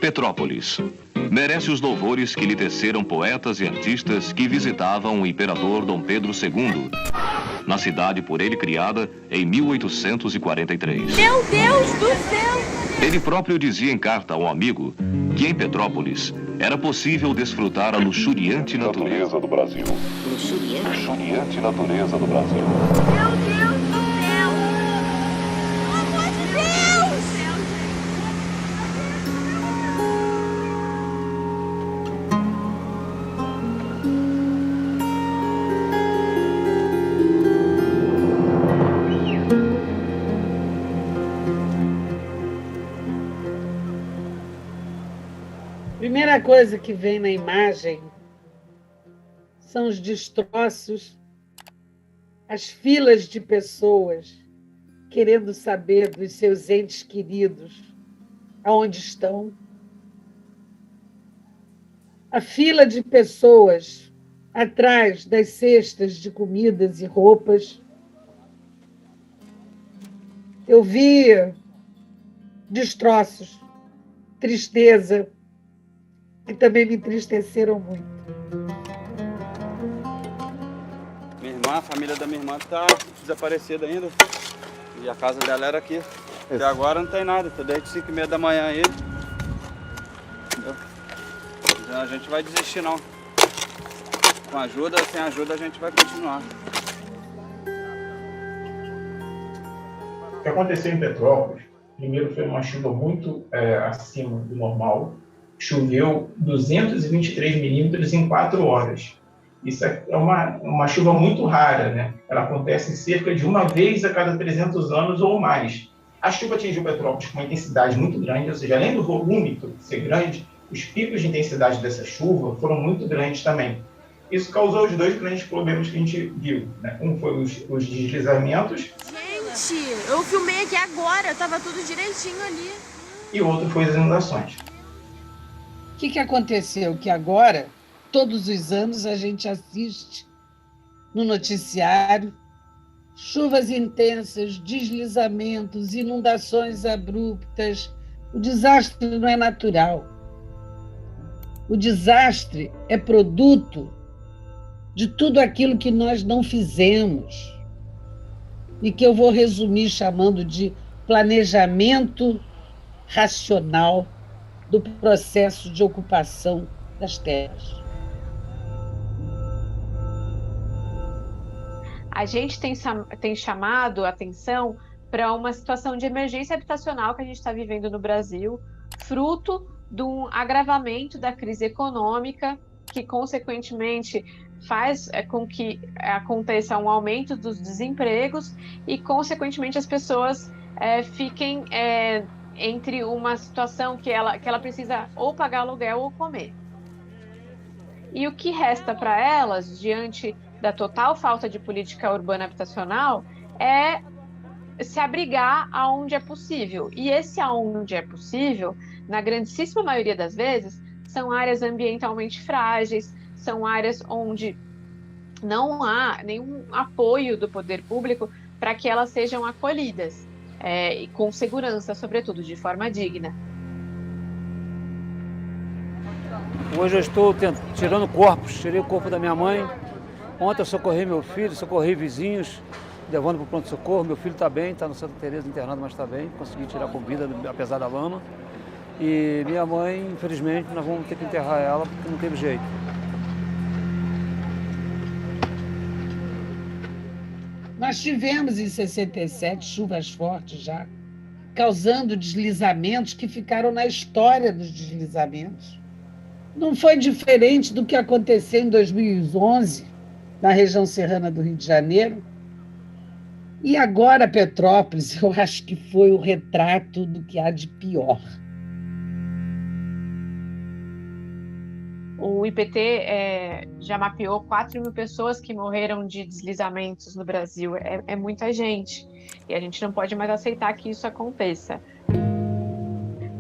Petrópolis. Merece os louvores que lhe teceram poetas e artistas que visitavam o imperador Dom Pedro II, na cidade por ele criada em 1843. Meu Deus do céu! Ele próprio dizia em carta a um amigo que em Petrópolis era possível desfrutar a luxuriante natureza do Brasil. Luxuriante natureza do Brasil. Meu Deus do céu! Pelo amor de Deus! Primeira coisa que vem na imagem são os destroços, as filas de pessoas querendo saber dos seus entes queridos aonde estão. A fila de pessoas atrás das cestas de comidas e roupas. Eu vi destroços, tristeza, que também me entristeceram muito. Minha irmã, a família da minha irmã está desaparecida ainda. E a casa dela era aqui. Até agora não tem nada, tô desde 5h30 da manhã aí. Entendeu? Então a gente vai desistir não. Com ajuda, sem ajuda a gente vai continuar. O que aconteceu em Petrópolis, primeiro foi uma chuva muito acima do normal. Choveu 223 milímetros em 4 horas. Isso é uma chuva muito rara, né? Ela acontece cerca de uma vez a cada 300 anos ou mais. A chuva atingiu Petrópolis com uma intensidade muito grande, ou seja, além do volume ser grande, os picos de intensidade dessa chuva foram muito grandes também. Isso causou os dois grandes problemas que a gente viu, né? Um foi os deslizamentos. Gente, eu filmei aqui agora, tava tudo direitinho ali. E o outro foi as inundações. O que aconteceu? Que agora, todos os anos, a gente assiste no noticiário chuvas intensas, deslizamentos, inundações abruptas. O desastre não é natural. O desastre é produto de tudo aquilo que nós não fizemos e que eu vou resumir chamando de planejamento racional do processo de ocupação das terras. A gente tem chamado a atenção para uma situação de emergência habitacional que a gente está vivendo no Brasil, fruto de um agravamento da crise econômica, que, consequentemente, faz com que aconteça um aumento dos desempregos e, consequentemente, as pessoas fiquem entre uma situação que ela precisa ou pagar aluguel ou comer. E o que resta para elas, diante da total falta de política urbana habitacional, é se abrigar aonde é possível. E esse aonde é possível, na grandíssima maioria das vezes, são áreas ambientalmente frágeis, são áreas onde não há nenhum apoio do poder público para que elas sejam acolhidas. E com segurança, sobretudo, de forma digna. Hoje eu estou tirando corpos, tirei o corpo da minha mãe. Ontem eu socorri meu filho, socorri vizinhos, levando para o pronto-socorro. Meu filho está bem, está no Santa Teresa internado, mas está bem. Consegui tirar com vida, apesar da lama. E minha mãe, infelizmente, nós vamos ter que enterrar ela, porque não teve jeito. Nós tivemos em 67 chuvas fortes já, causando deslizamentos que ficaram na história dos deslizamentos. Não foi diferente do que aconteceu em 2011, na região serrana do Rio de Janeiro. E agora Petrópolis, eu acho que foi o retrato do que há de pior. O IPT já mapeou 4.000 pessoas que morreram de deslizamentos no Brasil. É muita gente. E a gente não pode mais aceitar que isso aconteça.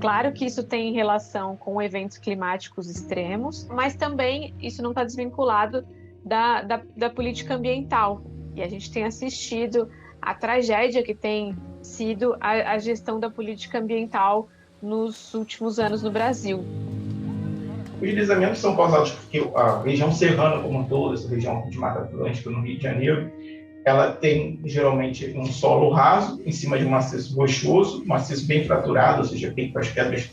Claro que isso tem relação com eventos climáticos extremos, mas também isso não está desvinculado da política ambiental. E a gente tem assistido a tragédia que tem sido a gestão da política ambiental nos últimos anos no Brasil. Os deslizamentos são causados porque a região serrana como um todo, essa região de Mata Atlântica no Rio de Janeiro, ela tem geralmente um solo raso em cima de um maciço rochoso, um maciço bem fraturado, ou seja, feito com as pedras,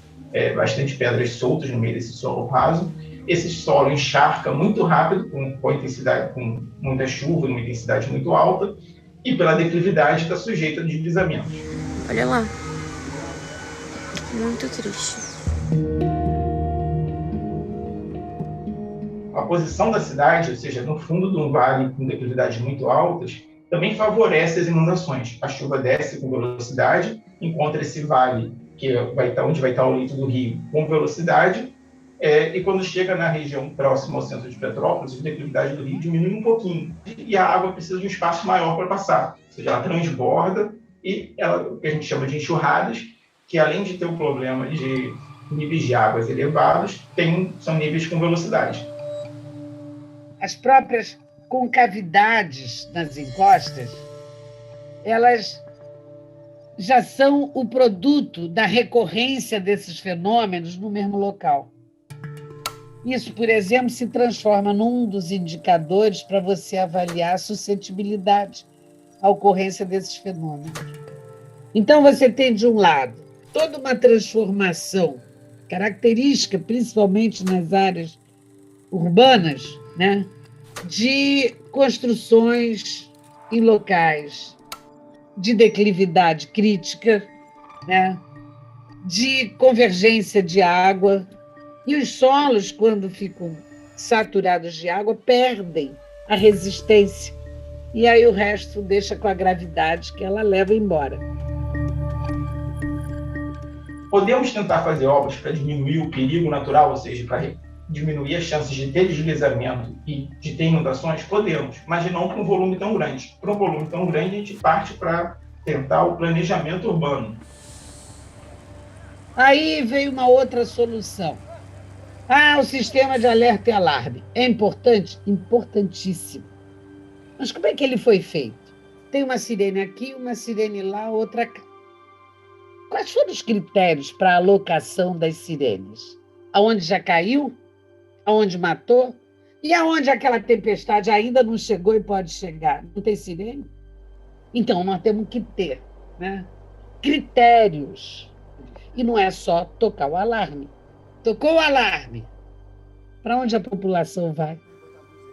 bastante pedras soltas no meio desse solo raso. Esse solo encharca muito rápido, com intensidade, com muita chuva, uma intensidade muito alta, e pela declividade está sujeito a deslizamentos. Olha lá. Muito triste. A posição da cidade, ou seja, no fundo de um vale com declividades muito altas, também favorece as inundações. A chuva desce com velocidade, encontra esse vale, que onde vai estar o leito do rio, com velocidade, e quando chega na região próxima ao centro de Petrópolis, a declividade do rio diminui um pouquinho, e a água precisa de um espaço maior para passar, ou seja, ela transborda, e o que a gente chama de enxurradas, que além de ter o problema de níveis de águas elevados, são níveis com velocidade. As próprias concavidades nas encostas, elas já são o produto da recorrência desses fenômenos no mesmo local. Isso, por exemplo, se transforma num dos indicadores para você avaliar a suscetibilidade à ocorrência desses fenômenos. Então, você tem, de um lado, toda uma transformação característica, principalmente nas áreas urbanas, né, de construções em locais de declividade crítica, né, de convergência de água, e os solos, quando ficam saturados de água, perdem a resistência, e aí o resto deixa com a gravidade que ela leva embora. Podemos tentar fazer obras para diminuir o perigo natural, ou seja, para diminuir as chances de ter deslizamento e de ter inundações? Podemos, mas não com um volume tão grande. Para um volume tão grande, a gente parte para tentar o planejamento urbano. Aí veio uma outra solução. O sistema de alerta e alarme. É importante? Importantíssimo. Mas como é que ele foi feito? Tem uma sirene aqui, uma sirene lá, outra cá. Quais foram os critérios para a alocação das sirenes? Aonde já caiu? Aonde matou? E aonde aquela tempestade ainda não chegou e pode chegar? Não tem sirene? Então, nós temos que ter, né, critérios. E não é só tocar o alarme. Tocou o alarme. Para onde a população vai?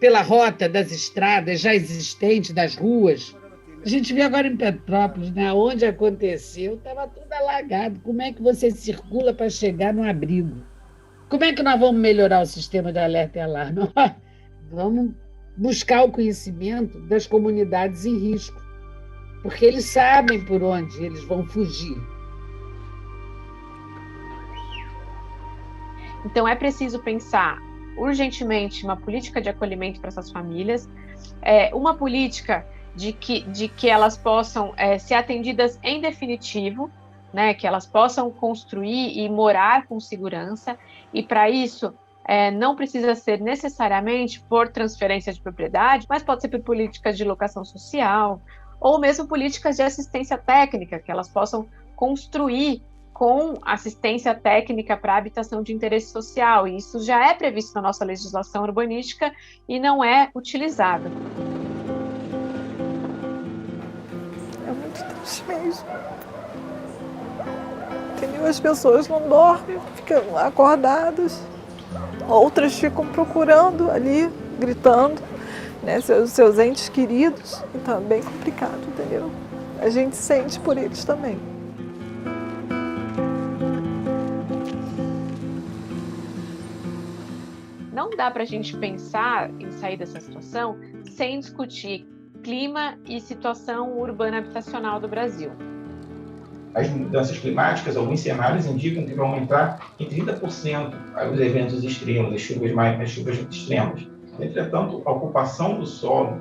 Pela rota das estradas já existentes, das ruas. A gente vê agora em Petrópolis, né, onde aconteceu, estava tudo alagado. Como é que você circula para chegar no abrigo? Como é que nós vamos melhorar o sistema de alerta e alarme? Vamos buscar o conhecimento das comunidades em risco, porque eles sabem por onde eles vão fugir. Então, é preciso pensar urgentemente uma política de acolhimento para essas famílias, uma política de que elas possam ser atendidas em definitivo, né, que elas possam construir e morar com segurança, e para isso não precisa ser necessariamente por transferência de propriedade, mas pode ser por políticas de locação social, ou mesmo políticas de assistência técnica, que elas possam construir com assistência técnica para habitação de interesse social, e isso já é previsto na nossa legislação urbanística e não é utilizado. É muito triste mesmo. Entendeu? As pessoas não dormem, ficam acordadas, outras ficam procurando ali, gritando, né, seus entes queridos, então é bem complicado, entendeu? A gente sente por eles também. Não dá para a gente pensar em sair dessa situação sem discutir clima e situação urbana habitacional do Brasil. As mudanças climáticas, alguns cenários indicam que vai aumentar em 30% os eventos extremos, as chuvas extremas. Entretanto, a ocupação do solo,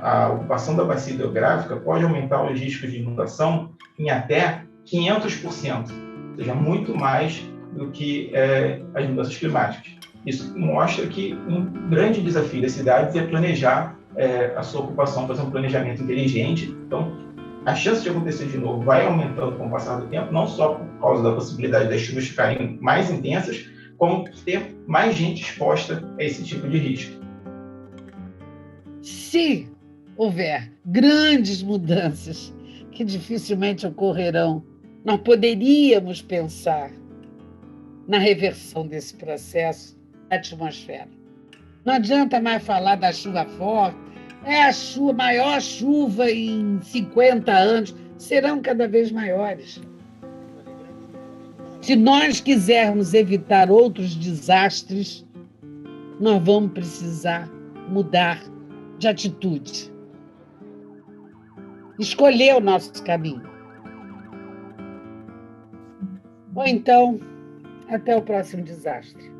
a ocupação da bacia hidrográfica pode aumentar os riscos de inundação em até 500%, ou seja, muito mais do que as mudanças climáticas. Isso mostra que um grande desafio das cidades é planejar a sua ocupação, fazer um planejamento inteligente. Então, a chance de acontecer de novo vai aumentando com o passar do tempo, não só por causa da possibilidade das chuvas ficarem mais intensas, como por ter mais gente exposta a esse tipo de risco. Se houver grandes mudanças que dificilmente ocorrerão, nós poderíamos pensar na reversão desse processo da atmosfera. Não adianta mais falar da chuva forte, é a maior chuva em 50 anos, serão cada vez maiores. Se nós quisermos evitar outros desastres, nós vamos precisar mudar de atitude. Escolher o nosso caminho. Ou então, até o próximo desastre.